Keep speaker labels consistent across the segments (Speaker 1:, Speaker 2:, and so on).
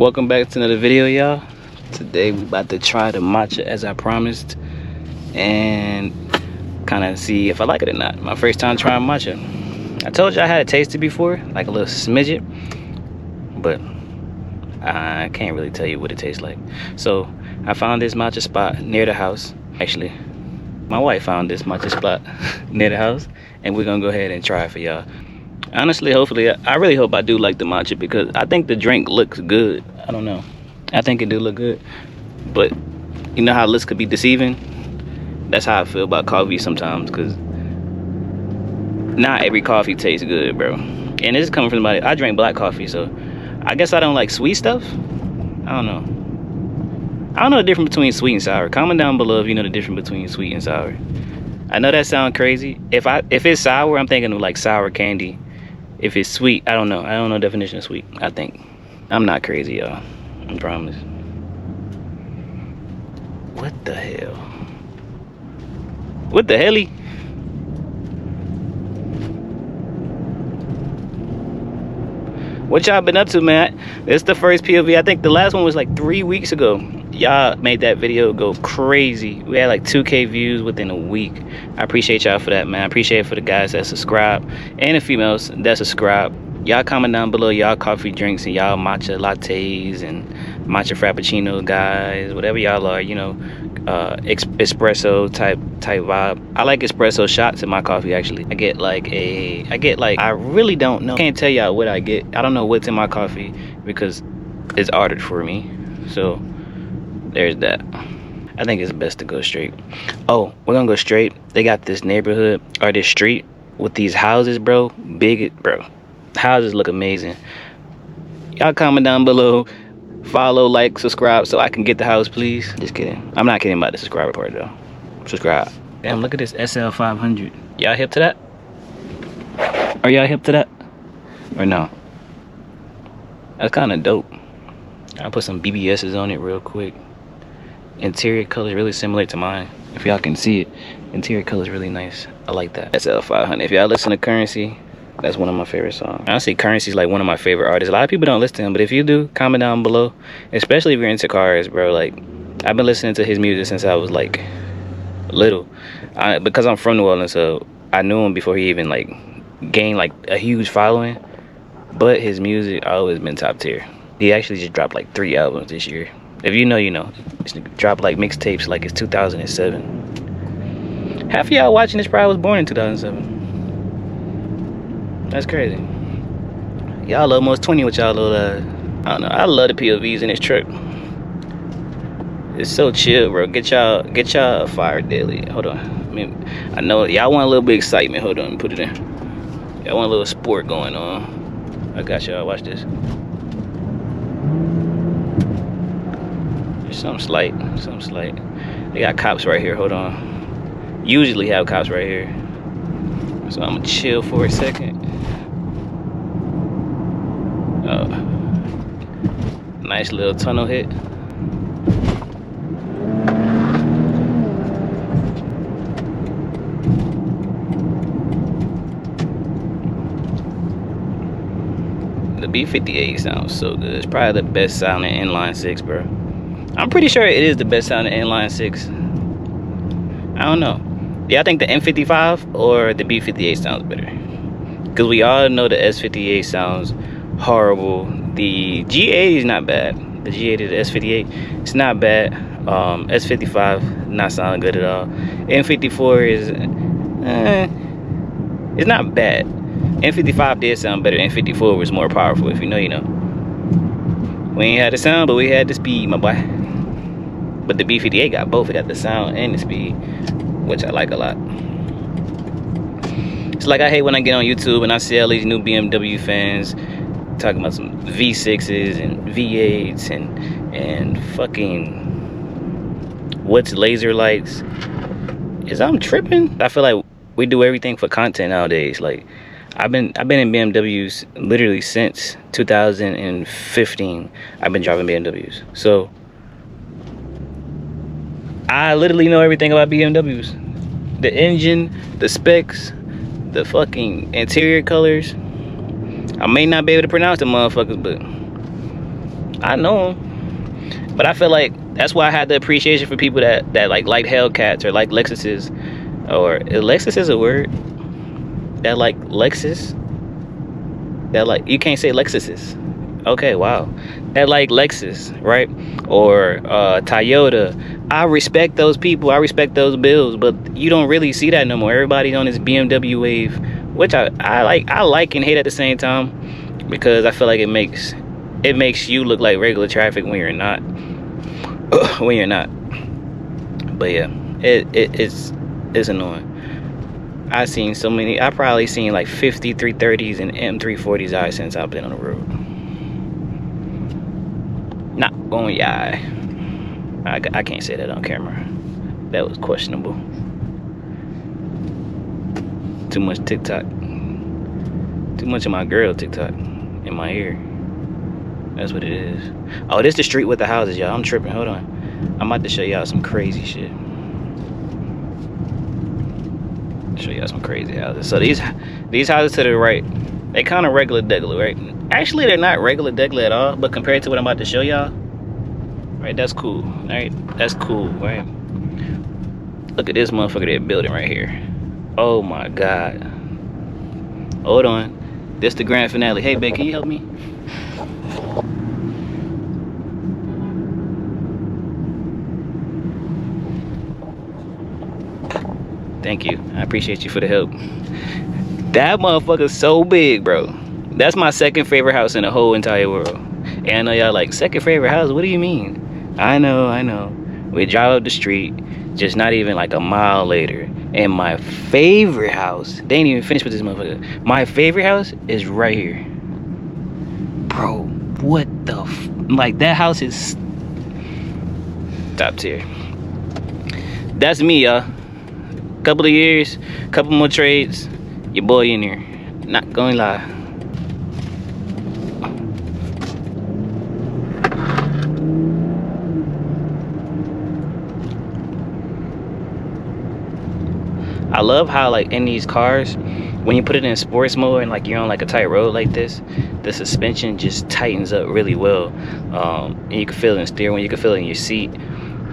Speaker 1: Welcome back to another video, y'all. Today we about to try the matcha as I promised and kind of see if I like it or not. My first time trying matcha. I told you I had tasted it before, like a little smidget, but I can't really tell you what it tastes like. So I found this matcha spot near the house. Actually, my wife found this matcha spot near the house, and we're gonna go ahead and try it for y'all. Honestly, hopefully, I really hope I do like the matcha because I think the drink looks good. I don't know. I think it do look good. But you know how looks could be deceiving? That's how I feel about coffee sometimes, because not every coffee tastes good, bro. And this is coming from somebody, I drink black coffee, so I guess I don't like sweet stuff. I don't know. I don't know the difference between sweet and sour. Comment down below if you know the difference between sweet and sour. I know that sounds crazy. If it's sour, I'm thinking of like sour candy. If it's sweet, I don't know. I don't know the definition of sweet, I think. I'm not crazy, y'all. I promise. What the hell? What the helly? What y'all been up to, man? It's the first POV. I think the last one was like 3 weeks ago. Y'all made that video go crazy. We had like 2K views within a week. I appreciate y'all for that, man. I appreciate it for the guys that subscribe and the females that subscribe. Y'all comment down below y'all coffee drinks and y'all matcha lattes and matcha frappuccino guys, whatever y'all are, you know, espresso type vibe. I like espresso shots in my coffee. Actually, I get like I really don't know, can't tell y'all what I get. I don't know what's in my coffee because it's ordered for me, so there's that. I think it's best to go straight. Oh, we're gonna go straight. They got this neighborhood or this street with these houses, bro. Bro, houses look amazing. Y'all comment down below, follow, like, subscribe so I can get the house, please. Just kidding. I'm not kidding about the subscriber part though. Subscribe. Damn, look at this SL500. Y'all hip to that? Are y'all hip to that? Or no? That's kind of dope. I'll put some BBS's on it real quick. Interior color is really similar to mine. If y'all can see it, interior color is really nice. I like that. SL500. If y'all listen to Currency, that's one of my favorite songs. Honestly, Currency is like one of my favorite artists. A lot of people don't listen to him, but if you do, comment down below. Especially if you're into cars, bro. Like, I've been listening to his music since I was like little. Because I'm from New Orleans, so I knew him before he even like gained like a huge following. But his music always been top tier. He actually just dropped like 3 albums this year. If you know, you know. This nigga dropped like mixtapes like it's 2007. Half of y'all watching this probably was born in 2007. That's crazy. Y'all almost 20 with y'all little, I don't know. I love the POVs in this truck. It's so chill, bro. Get y'all a fire daily. Hold on. I know y'all want a little bit of excitement. Hold on, put it in. Y'all want a little sport going on. I got y'all. Watch this. There's something slight. They got cops right here. Hold on. Usually have cops right here. So I'm gonna chill for a second. Nice little tunnel hit. The B58 sounds so good. It's probably the best sounding inline 6, bro. I'm pretty sure it is the best sounding inline 6. I don't know. Yeah, I think the M55 or the B58 sounds better. Because we all know the S58 sounds horrible. The G80 is not bad. The G80 to the S58, it's not bad. S55, not sounding good at all. M54 is, it's not bad. M55 did sound better. M54 was more powerful. If you know, you know. We ain't had the sound, but we had the speed, my boy. But the B58 got both. It got the sound and the speed, which I like a lot. It's like I hate when I get on YouTube and I see all these new BMW fans talking about some V6s and V8s and fucking what's laser lights. Is I'm tripping? I feel like we do everything for content nowadays. Like I've been in BMWs literally since 2015. I've been driving BMWs. So I literally know everything about BMWs. The engine, the specs, the fucking interior colors. I may not be able to pronounce the motherfuckers, but I know them. But I feel like that's why I had the appreciation for people that like Hellcats or like Lexuses, or Lexus is a word, that like Lexus, that like, you can't say Lexuses. Okay, wow. That like Lexus, right? Or Toyota. I respect those people. I respect those builds, but you don't really see that no more. Everybody's on this BMW wave, which I like and hate at the same time, because I feel like it makes you look like regular traffic when you're not. When you're not. But yeah, it's annoying. I probably seen like 50 330s and M340s out since I've been on the road. Not going yeah. I can't say that on camera. That was questionable. Too much TikTok. Too much of my girl TikTok in my ear. That's what it is. Oh, this the street with the houses, y'all. I'm tripping. Hold on. I'm about to show y'all some crazy shit. Show y'all some crazy houses. So these houses to the right, they kind of regular degular, right? Actually, they're not regular degular at all, but compared to what I'm about to show y'all, right? That's cool, right? That's cool, right? Look at this motherfucker they're building right here. Oh my God. Hold on. This the grand finale. Hey, babe, can you help me? Thank you. I appreciate you for the help. That motherfucker's so big, bro. That's my second favorite house in the whole entire world. And I know y'all like, second favorite house? What do you mean? I know. We drive up the street, just not even like a mile later. And my favorite house, they ain't even finished with this motherfucker. My favorite house is right here. Bro, what the like, that house is top tier. That's me, y'all. Couple of years, couple more trades, your boy in here. Not gonna lie. I love how like in these cars, when you put it in sports mode and like you're on like a tight road like this, the suspension just tightens up really well. And you can feel it in steering wheel, you can feel it in your seat.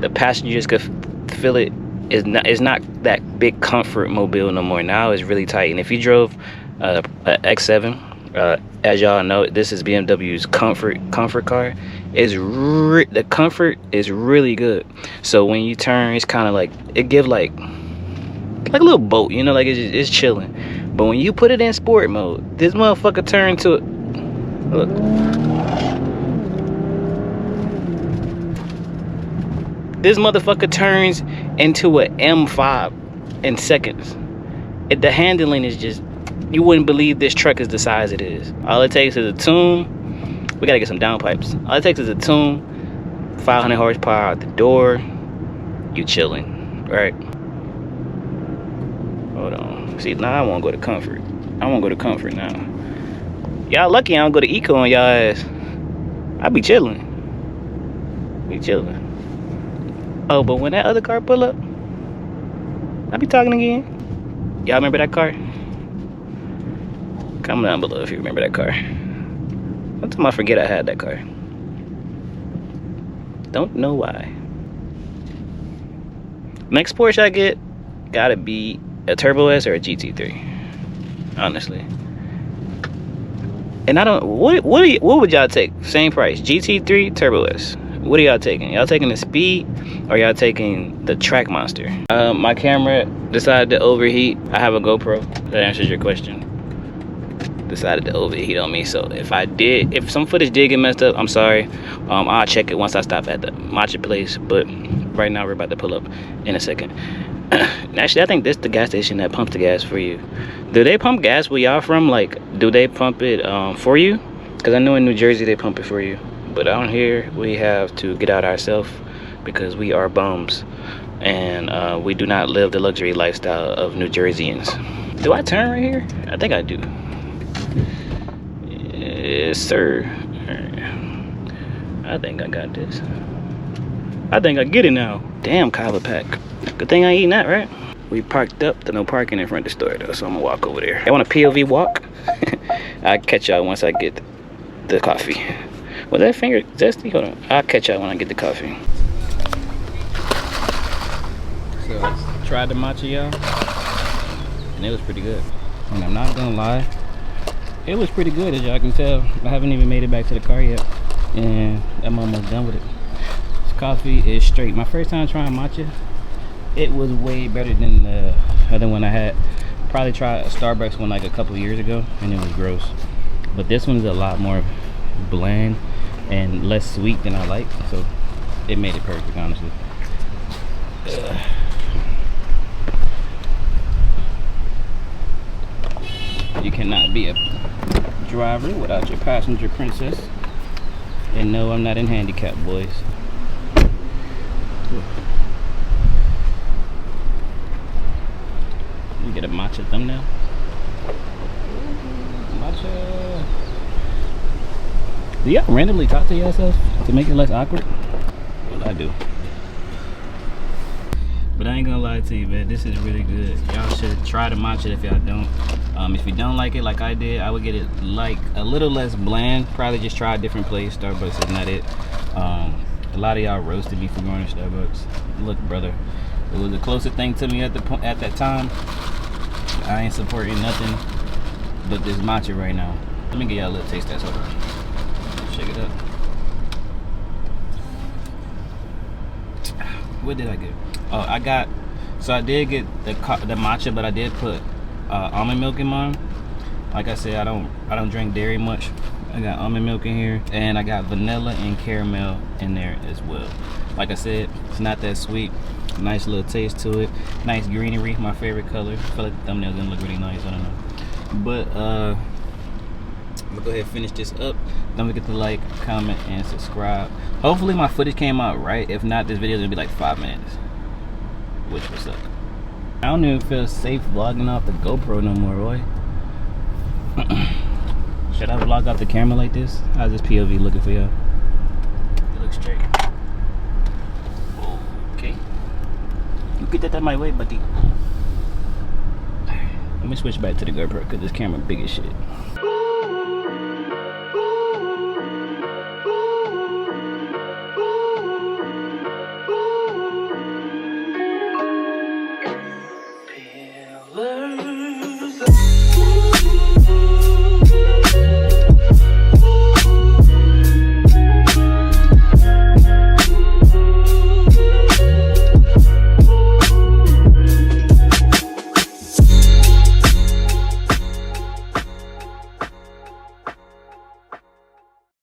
Speaker 1: The passengers could feel it. It's not that big comfort mobile no more. Now it's really tight. And if you drove a X7, as y'all know, this is BMW's comfort car. The comfort is really good. So when you turn, it's kind of like, it give like a little boat, you know, like it's chilling. But when you put it in sport mode, this motherfucker turn to it. Look. This motherfucker turns into an M5 in seconds. The handling is just, you wouldn't believe this truck is the size it is. All it takes is a tune. We gotta get some downpipes. All it takes is a tune, 500 horsepower out the door. You chilling, right? Hold on. See, now I won't go to comfort. I won't go to comfort now. Y'all lucky I don't go to eco on y'all ass. I be chilling. Oh, but when that other car pull up, I be talking again. Y'all remember that car? Comment down below if you remember that car. Sometimes I forget I had that car. Don't know why. Next Porsche I get, gotta be a Turbo S or a GT3. Honestly. And I don't, what would y'all take? Same price, GT3, Turbo S. What are y'all taking? Y'all taking the speed or y'all taking the track monster? My camera decided to overheat. I have a GoPro. That answers your question. Decided to overheat on me. So if some footage did get messed up, I'm sorry. I'll check it once I stop at the Matcha place. But right now we're about to pull up in a second. Actually, I think this is the gas station that pumps the gas for you. Do they pump gas where y'all from? Like, do they pump it for you? Because I know in New Jersey they pump it for you. But down here, we have to get out ourselves because we are bums. And we do not live the luxury lifestyle of New Jerseyans. Do I turn right here? I think I do. Yes, sir. I think I got this. I think I get it now. Damn, Kyler Pack. Good thing I ain't eating that, right? We parked up. There's no parking in front of the store, though, so I'm gonna walk over there. I want a POV walk? I'll catch y'all once I get the coffee. Was that finger zesty? Hold on. I'll catch y'all when I get the coffee. So I tried the matcha, y'all, and it was pretty good. And I'm not gonna lie, it was pretty good, as y'all can tell. I haven't even made it back to the car yet, and I'm almost done with it. This coffee is straight. My first time trying matcha, it was way better than the other one I had. Probably tried a Starbucks one like a couple years ago, and it was gross. But this one's a lot more bland and less sweet than I like, so it made it perfect, honestly. You cannot be a driver without your passenger, princess. And no, I'm not in handicap, boys. You get a matcha thumbnail. Matcha. Do y'all randomly talk to yourself to make it less awkward? Well, I do. But I ain't gonna lie to you, man, this is really good. Y'all should try the matcha if y'all don't. If you don't like it like I did, I would get it like a little less bland. Probably just try a different place. Starbucks is not it. A lot of y'all roasted me for going to Starbucks. Look, brother, it was the closest thing to me at that time. I ain't supporting nothing but this matcha right now. Let me get y'all a little taste test. Hold on. Shake it up. What did I get? Oh, I did get the matcha, but I did put almond milk in mine. Like I said, I don't drink dairy much. I got almond milk in here, and I got vanilla and caramel in there as well. Like I said, it's not that sweet. Nice little taste to it. Nice greenery, my favorite color. I feel like the thumbnail's gonna look really nice. I don't know, but I'm gonna go ahead and finish this up. Don't forget to like, comment, and subscribe. Hopefully my footage came out right. If not, this video is gonna be like 5 minutes, which will suck. I don't even feel safe vlogging off the GoPro no more, Roy. Should I vlog off the camera like this? How's this POV looking for y'all? It looks straight. Okay. You get that out of my way, buddy. Let me switch back to the GoPro because this camera big as shit.